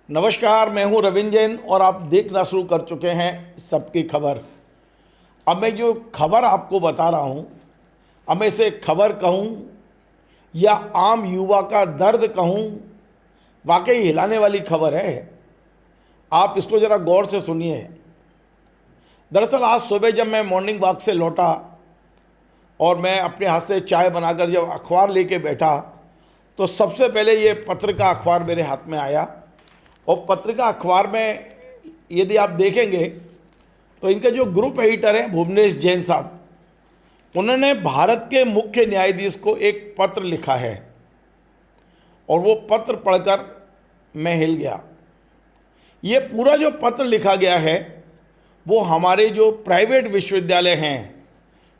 नमस्कार, मैं हूं रविंद्र जैन और आप देखना शुरू कर चुके हैं सबकी खबर। अब मैं जो खबर आपको बता रहा हूं, अब मैं इसे खबर कहूं या आम युवा का दर्द कहूं, वाकई हिलाने वाली खबर है। आप इसको ज़रा गौर से सुनिए। दरअसल आज सुबह जब मैं मॉर्निंग वॉक से लौटा और मैं अपने हाथ से चाय बनाकर जब अखबार लेके बैठा, तो सबसे पहले ये पत्रिका अखबार मेरे हाथ में आया। और पत्रिका अखबार में यदि आप देखेंगे तो इनके जो ग्रुप एडिटर हैं भुवनेश जैन साहब, उन्होंने भारत के मुख्य न्यायाधीश को एक पत्र लिखा है और वो पत्र पढ़कर मैं हिल गया। ये पूरा जो पत्र लिखा गया है वो हमारे जो प्राइवेट विश्वविद्यालय हैं,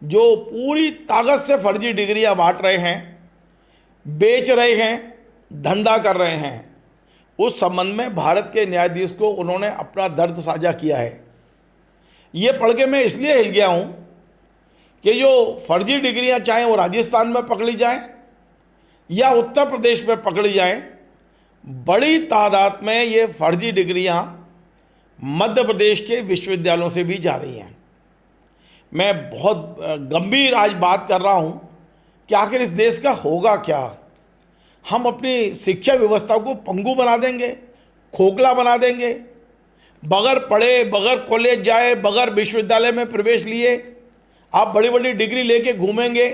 जो पूरी ताकत से फर्जी डिग्रियां बांट रहे हैं, बेच रहे हैं, धंधा कर रहे हैं, उस संबंध में भारत के न्यायाधीश को उन्होंने अपना दर्द साझा किया है। ये पढ़ के मैं इसलिए हिल गया हूँ कि जो फर्जी डिग्रियां चाहे वो राजस्थान में पकड़ी जाएं या उत्तर प्रदेश में पकड़ी जाएं, बड़ी तादाद में ये फर्जी डिग्रियां मध्य प्रदेश के विश्वविद्यालयों से भी जा रही हैं। मैं बहुत गंभीर आज बात कर रहा हूँ कि आखिर इस देश का होगा क्या। हम अपनी शिक्षा व्यवस्था को पंगु बना देंगे, खोखला बना देंगे। बगैर पढ़े, बगैर कॉलेज जाए, बगैर विश्वविद्यालय में प्रवेश लिए आप बड़ी बड़ी डिग्री लेके घूमेंगे,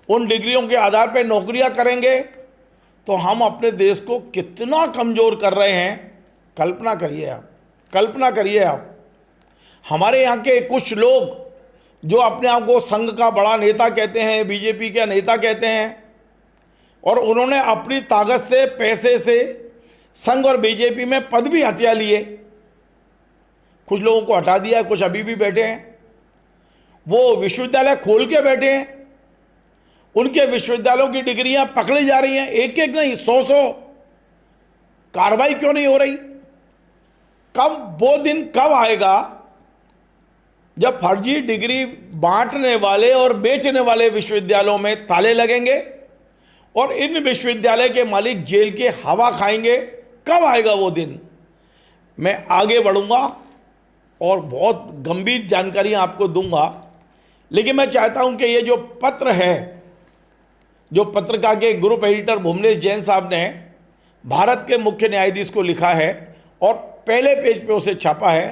उन डिग्रियों के आधार पर नौकरियां करेंगे, तो हम अपने देश को कितना कमज़ोर कर रहे हैं। कल्पना करिए आप, कल्पना करिए आप। हमारे यहाँ के कुछ लोग जो अपने आप को संघ का बड़ा नेता कहते हैं, बीजेपी का नेता कहते हैं, और उन्होंने अपनी ताकत से, पैसे से संघ और बीजेपी में पद भी हथिया लिए। कुछ लोगों को हटा दिया, कुछ अभी भी बैठे हैं। वो विश्वविद्यालय खोल के बैठे हैं, उनके विश्वविद्यालयों की डिग्रियां पकड़ी जा रही हैं, एक एक नहीं, 100-100। कार्रवाई क्यों नहीं हो रही? कब वो दिन कब आएगा जब फर्जी डिग्री बांटने वाले और बेचने वाले विश्वविद्यालयों में ताले लगेंगे और इन विश्वविद्यालय के मालिक जेल के हवा खाएंगे? कब आएगा वो दिन? मैं आगे बढ़ूंगा और बहुत गंभीर जानकारियां आपको दूंगा, लेकिन मैं चाहता हूं कि ये जो पत्र है, जो पत्रिका के ग्रुप एडिटर भुवनेश जैन साहब ने भारत के मुख्य न्यायाधीश को लिखा है और पहले पेज पे उसे छापा है,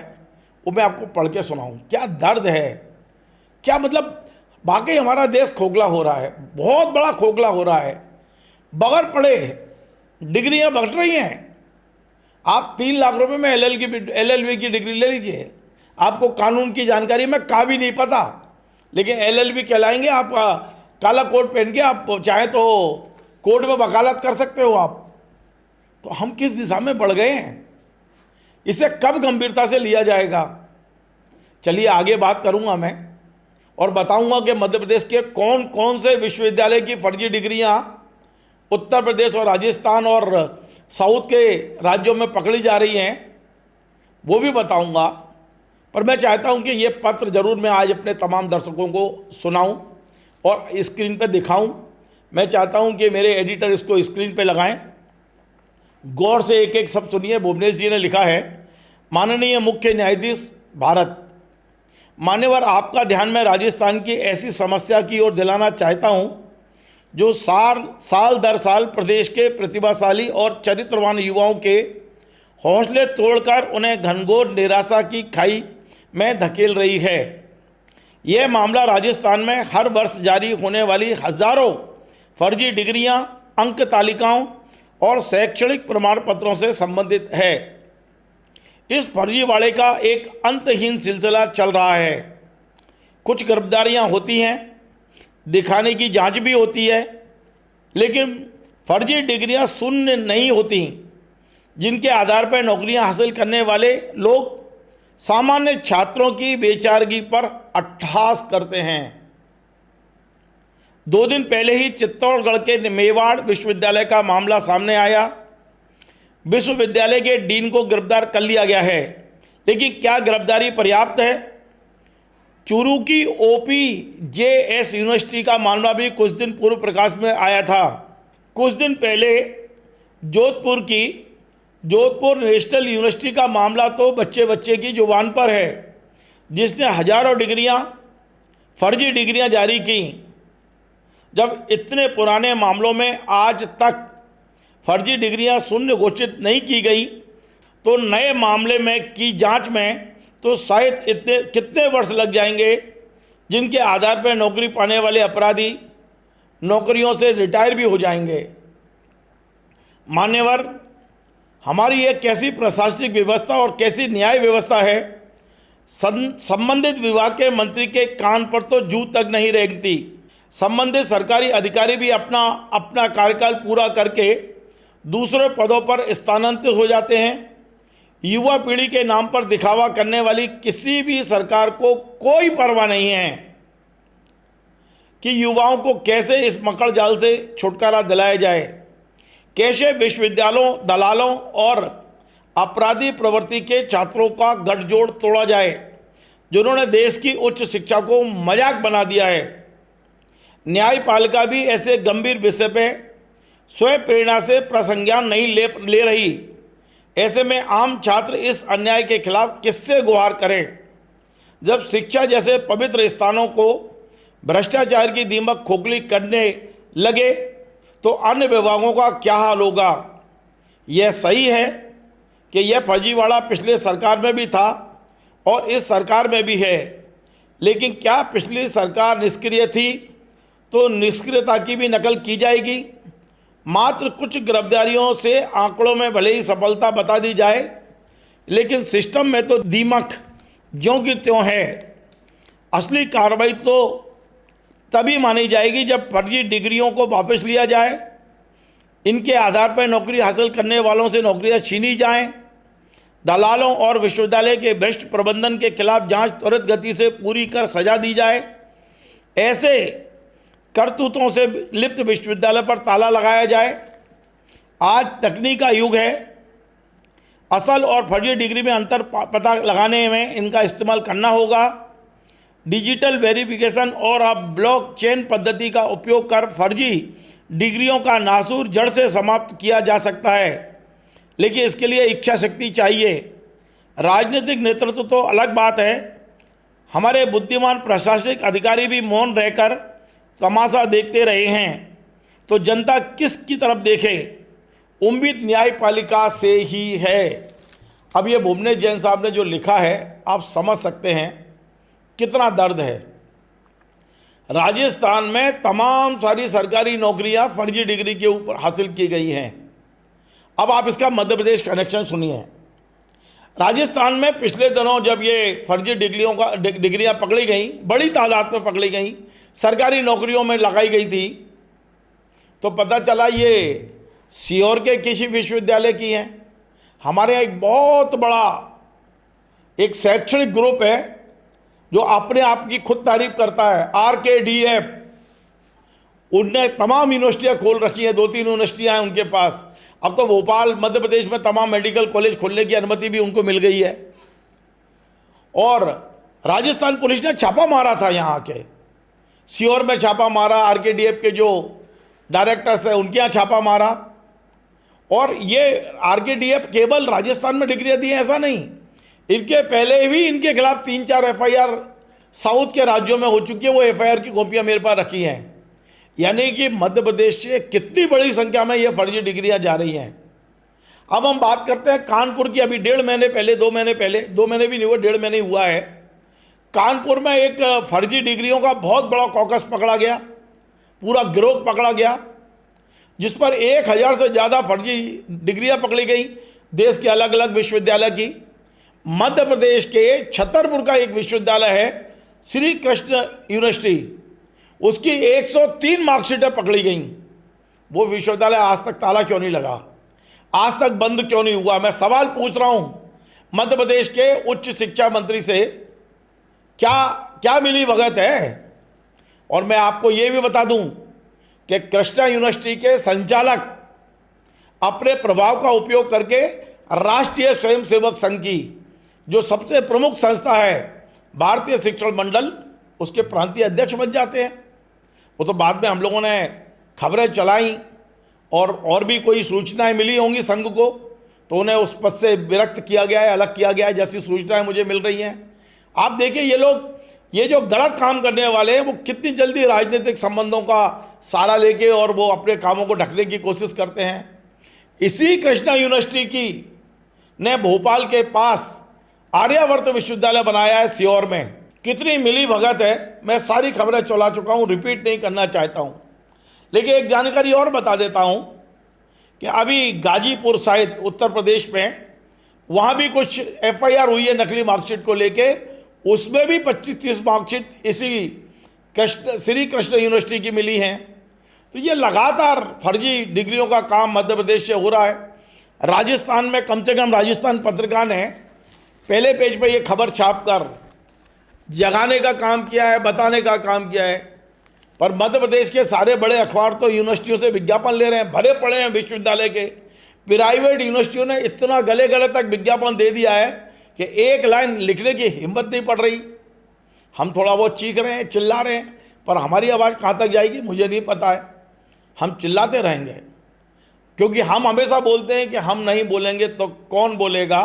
वो मैं आपको पढ़ के सुनाऊं। क्या दर्द है, क्या मतलब वाकई हमारा देश खोखला हो रहा है, बहुत बड़ा खोखला हो रहा है। बगैर पढ़े डिग्रियां बट रही हैं। आप 3 लाख रुपए में एलएलबी की डिग्री ले लीजिए, आपको कानून की जानकारी में का भी नहीं पता, लेकिन एलएलबी कहलाएंगे। आप काला कोट पहन के आप चाहे तो कोर्ट में वकालत कर सकते हो आप। तो हम किस दिशा में बढ़ गए हैं? इसे कब गंभीरता से लिया जाएगा? चलिए आगे बात करूंगा मैं और बताऊंगा कि मध्य प्रदेश के कौन कौन से विश्वविद्यालय की फर्जी डिग्रियां उत्तर प्रदेश और राजस्थान और साउथ के राज्यों में पकड़ी जा रही हैं, वो भी बताऊंगा। पर मैं चाहता हूं कि ये पत्र ज़रूर मैं आज अपने तमाम दर्शकों को सुनाऊं और स्क्रीन पर दिखाऊं। मैं चाहता हूं कि मेरे एडिटर इसको स्क्रीन पर लगाएं, गौर से एक एक शब्द सुनिए। भुवनेश जी ने लिखा है, माननीय मुख्य न्यायाधीश भारत, मान्यवर, आपका ध्यान में राजस्थान की ऐसी समस्या की ओर दिलाना चाहता हूं जो साल दर साल प्रदेश के प्रतिभाशाली और चरित्रवान युवाओं के हौसले तोड़कर उन्हें घनघोर निराशा की खाई में धकेल रही है। यह मामला राजस्थान में हर वर्ष जारी होने वाली हजारों फर्जी डिग्रियां, अंक तालिकाओं और शैक्षणिक प्रमाण पत्रों से संबंधित है। इस फर्जीवाड़े का एक अंतहीन सिलसिला चल रहा है। कुछ गिरफ्तारियां होती हैं, दिखाने की जांच भी होती है, लेकिन फर्जी डिग्रियां शून्य नहीं होती, जिनके आधार पर नौकरियां हासिल करने वाले लोग सामान्य छात्रों की बेचारगी पर अट्टहास करते हैं। 2 दिन पहले ही चित्तौड़गढ़ के मेवाड़ विश्वविद्यालय का मामला सामने आया। विश्वविद्यालय के डीन को गिरफ्तार कर लिया गया है, लेकिन क्या गिरफ्तारी पर्याप्त है? चूरू की OPJS यूनिवर्सिटी का मामला भी कुछ दिन पूर्व प्रकाश में आया था। कुछ दिन पहले जोधपुर की जोधपुर नेशनल यूनिवर्सिटी का मामला तो बच्चे बच्चे की जुबान पर है, जिसने हजारों डिग्रियां, फर्जी डिग्रियां जारी की। जब इतने पुराने मामलों में आज तक फर्जी डिग्रियां शून्य घोषित नहीं की गई, तो नए मामले में की जांच में तो शायद इतने कितने वर्ष लग जाएंगे, जिनके आधार पर नौकरी पाने वाले अपराधी नौकरियों से रिटायर भी हो जाएंगे। मान्यवर, हमारी ये कैसी प्रशासनिक व्यवस्था और कैसी न्याय व्यवस्था है, संबंधित विभाग के मंत्री के कान पर तो जू तक नहीं रेंगती। संबंधित सरकारी अधिकारी भी अपना अपना कार्यकाल पूरा करके दूसरे पदों पर स्थानांतरित हो जाते हैं। युवा पीढ़ी के नाम पर दिखावा करने वाली किसी भी सरकार को कोई परवाह नहीं है कि युवाओं को कैसे इस मकड़ जाल से छुटकारा दिलाया जाए, कैसे विश्वविद्यालयों, दलालों और अपराधी प्रवृत्ति के छात्रों का गठजोड़ तोड़ा जाए, जिन्होंने देश की उच्च शिक्षा को मजाक बना दिया है। न्यायपालिका भी ऐसे गंभीर विषय पे स्वयं प्रेरणा से प्रसंज्ञान नहीं ले रही। ऐसे में आम छात्र इस अन्याय के खिलाफ किससे गुहार करें, जब शिक्षा जैसे पवित्र स्थानों को भ्रष्टाचार की दीमक खोखली करने लगे तो अन्य विभागों का क्या हाल होगा। यह सही है कि यह फर्जीवाड़ा पिछले सरकार में भी था और इस सरकार में भी है, लेकिन क्या पिछली सरकार निष्क्रिय थी तो निष्क्रियता की भी नकल की जाएगी। मात्र कुछ गिरफ्तारियों से आंकड़ों में भले ही सफलता बता दी जाए, लेकिन सिस्टम में तो दीमक ज्यों की त्यों है। असली कार्रवाई तो तभी मानी जाएगी जब फर्जी डिग्रियों को वापस लिया जाए, इनके आधार पर नौकरी हासिल करने वालों से नौकरियां छीनी जाएं, दलालों और विश्वविद्यालय के भ्रष्ट प्रबंधन के खिलाफ जांच त्वरित गति से पूरी कर सजा दी जाए, ऐसे करतूतों से लिप्त विश्वविद्यालय पर ताला लगाया जाए। आज तकनीक का युग है, असल और फर्जी डिग्री में अंतर पता लगाने में इनका इस्तेमाल करना होगा। डिजिटल वेरिफिकेशन और अब ब्लॉकचेन पद्धति का उपयोग कर फर्जी डिग्रियों का नासूर जड़ से समाप्त किया जा सकता है, लेकिन इसके लिए इच्छा शक्ति चाहिए। राजनीतिक नेतृत्व तो अलग बात है। हमारे बुद्धिमान प्रशासनिक अधिकारी भी मौन रहकर तमाशा देखते रहे हैं, तो जनता किसकी तरफ देखे। उम्मीद न्यायपालिका से ही है। अब ये भुवनेश जैन साहब ने जो लिखा है, आप समझ सकते हैं कितना दर्द है। राजस्थान में तमाम सारी सरकारी नौकरियां फर्जी डिग्री के ऊपर हासिल की गई हैं। अब आप इसका मध्य प्रदेश कनेक्शन सुनिए। राजस्थान में पिछले दिनों जब ये फर्जी डिग्रियां पकड़ी गई, बड़ी तादाद में पकड़ी गई, सरकारी नौकरियों में लगाई गई थी, तो पता चला ये सीहोर के किसी विश्वविद्यालय की हैं। हमारे यहाँ एक बहुत बड़ा एक शैक्षणिक ग्रुप है जो अपने आप की खुद तारीफ करता है, RKDF। उनने तमाम यूनिवर्सिटियाँ खोल रखी हैं, 2-3 यूनिवर्सिटियाँ हैं उनके पास। अब तो भोपाल मध्य प्रदेश में तमाम मेडिकल कॉलेज खोलने की अनुमति भी उनको मिल गई है। और राजस्थान पुलिस ने छापा मारा था, यहाँ के सीहोर में छापा मारा, RKDF के जो डायरेक्टर्स हैं उनके यहाँ छापा मारा। और ये RKDF केवल राजस्थान में डिग्रियाँ दी हैं ऐसा नहीं, इनके पहले भी इनके खिलाफ 3-4 FIR साउथ के राज्यों में हो चुकी है। वो FIR की कॉपियाँ मेरे पास रखी हैं। यानी कि मध्य प्रदेश से कितनी बड़ी संख्या में ये फर्जी डिग्रियां जा रही हैं। अब हम बात करते हैं कानपुर की। अभी 2 महीने पहले 2 महीने भी नहीं हुआ, 1.5 महीने हुआ है, कानपुर में एक फर्जी डिग्रियों का बहुत बड़ा कॉकस पकड़ा गया, पूरा गिरोह पकड़ा गया, जिस पर 1000 से ज़्यादा फर्जी डिग्रियां पकड़ी गई देश के अलग अलग विश्वविद्यालय की। मध्य प्रदेश के छतरपुर का एक विश्वविद्यालय है, श्री कृष्ण यूनिवर्सिटी, उसकी 103 मार्कशीटें पकड़ी गई। वो विश्वविद्यालय आज तक ताला क्यों नहीं लगा, आज तक बंद क्यों नहीं हुआ? मैं सवाल पूछ रहा हूँ मध्य प्रदेश के उच्च शिक्षा मंत्री से, क्या मिली भगत है? और मैं आपको ये भी बता दूं कि कृष्णा यूनिवर्सिटी के संचालक अपने प्रभाव का उपयोग करके राष्ट्रीय स्वयंसेवक संघ की जो सबसे प्रमुख संस्था है भारतीय शिक्षण मंडल, उसके प्रांतीय अध्यक्ष बन जाते हैं। वो तो बाद में हम लोगों ने खबरें चलाई और भी कोई सूचनाएं मिली होंगी संघ को, तो उन्हें उस पद से विरक्त किया गया है, अलग किया गया है, जैसी सूचनाएं मुझे मिल रही हैं। आप देखिए ये लोग, ये जो गलत काम करने वाले हैं वो कितनी जल्दी राजनीतिक संबंधों का सहारा लेके और वो अपने कामों को ढकने की कोशिश करते हैं। इसी कृष्णा यूनिवर्सिटी की ने भोपाल के पास आर्यावर्त विश्वविद्यालय बनाया है सीहोर में। कितनी मिली भगत है, मैं सारी खबरें चला चुका हूँ, रिपीट नहीं करना चाहता हूँ। लेकिन एक जानकारी और बता देता हूँ कि अभी गाजीपुर शायद उत्तर प्रदेश में, वहाँ भी कुछ एफआईआर हुई है नकली मार्कशीट को लेके। उसमें भी 25-30 मार्कशीट इसी श्री कृष्ण यूनिवर्सिटी की मिली हैं। तो ये लगातार फर्जी डिग्रियों का काम मध्य प्रदेश से हो रहा है। राजस्थान में कम से कम राजस्थान पत्रिका ने पहले पेज पे ये खबर छापकर जगाने का काम किया है, बताने का काम किया है। पर मध्य प्रदेश के सारे बड़े अखबार तो यूनिवर्सिटियों से विज्ञापन ले रहे हैं, भरे पड़े हैं विश्वविद्यालय के। प्राइवेट यूनिवर्सिटियों ने इतना गले गले तक विज्ञापन दे दिया है कि एक लाइन लिखने की हिम्मत नहीं पड़ रही। हम थोड़ा बहुत चीख रहे हैं, चिल्ला रहे हैं, पर हमारी आवाज़ कहाँ तक जाएगी मुझे नहीं पता है। हम चिल्लाते रहेंगे, क्योंकि हम हमेशा बोलते हैं कि हम नहीं बोलेंगे तो कौन बोलेगा,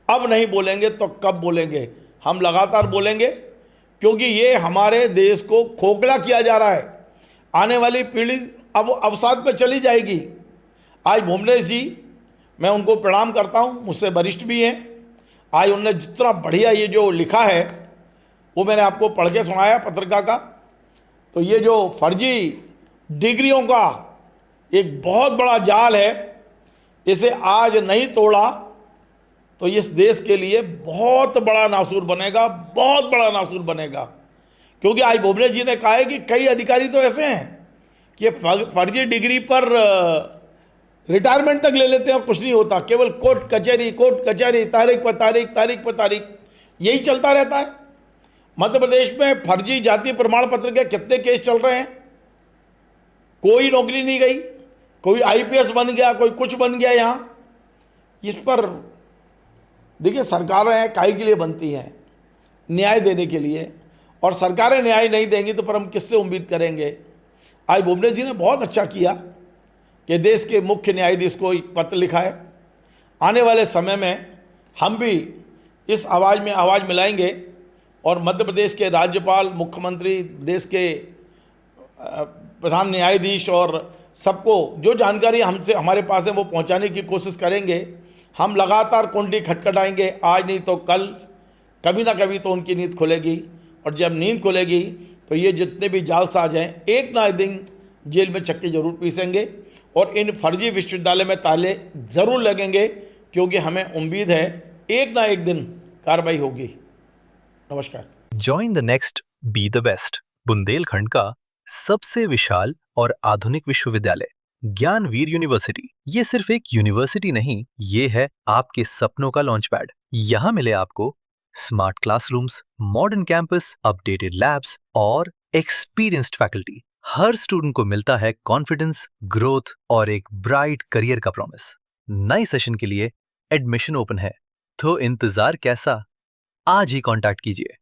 अब नहीं बोलेंगे तो कब बोलेंगे। हम लगातार बोलेंगे, क्योंकि ये हमारे देश को खोखला किया जा रहा है। आने वाली पीढ़ी अब अवसाद पे चली जाएगी। आज भुवनेश जी, मैं उनको प्रणाम करता हूँ, मुझसे वरिष्ठ भी हैं। आज उन्होंने जितना बढ़िया ये जो लिखा है वो मैंने आपको पढ़ के सुनाया पत्रिका का। तो ये जो फर्जी डिग्रियों का एक बहुत बड़ा जाल है, इसे आज नहीं तोड़ा तो इस देश के लिए बहुत बड़ा नासूर बनेगा, बहुत बड़ा नासूर बनेगा। क्योंकि आज भुवनेश जी ने कहा है कि कई अधिकारी तो ऐसे हैं कि फर्जी डिग्री पर रिटायरमेंट तक ले लेते हैं और कुछ नहीं होता, केवल कोर्ट कचहरी, तारीख पर तारीख, यही चलता रहता है। मध्य प्रदेश में फर्जी जाति प्रमाण पत्र के कितने केस चल रहे हैं, कोई नौकरी नहीं गई, कोई आईपीएस बन गया, कोई कुछ बन गया। यहाँ इस पर देखिए, सरकारें काहे के लिए बनती हैं? न्याय देने के लिए। और सरकारें न्याय नहीं देंगी तो पर हम किससे उम्मीद करेंगे? आज भुवनेश जी ने बहुत अच्छा किया कि देश के मुख्य न्यायाधीश को एक पत्र लिखा है। आने वाले समय में हम भी इस आवाज़ में आवाज़ मिलाएंगे और मध्य प्रदेश के राज्यपाल, मुख्यमंत्री, देश के प्रधान न्यायाधीश और सबको जो जानकारी हमसे हमारे पास है वो पहुंचाने की कोशिश करेंगे। हम लगातार कुंडी खटखटाएंगे, आज नहीं तो कल, कभी ना कभी तो उनकी नींद खुलेगी। और जब नींद खुलेगी तो ये जितने भी जालसाज हैं एक ना एक दिन जेल में चक्के जरूर पीसेंगे और इन फर्जी विश्वविद्यालय में ताले जरूर लगेंगे, क्योंकि हमें उम्मीद है एक ना एक दिन कार्रवाई होगी। नमस्कार। Join the next, be the best. Bundelkhand का सबसे विशाल और आधुनिक विश्वविद्यालय ज्ञानवीर यूनिवर्सिटी। ये सिर्फ एक यूनिवर्सिटी नहीं, ये है आपके सपनों का लॉन्च पैड। यहाँ मिले आपको smart classrooms, modern campus, updated labs और एक्सपीरियंस्ड फैकल्टी। हर स्टूडेंट को मिलता है कॉन्फिडेंस, ग्रोथ और एक ब्राइट करियर का प्रॉमिस। नए सेशन के लिए एडमिशन ओपन है, तो इंतजार कैसा? आज ही कांटेक्ट कीजिए।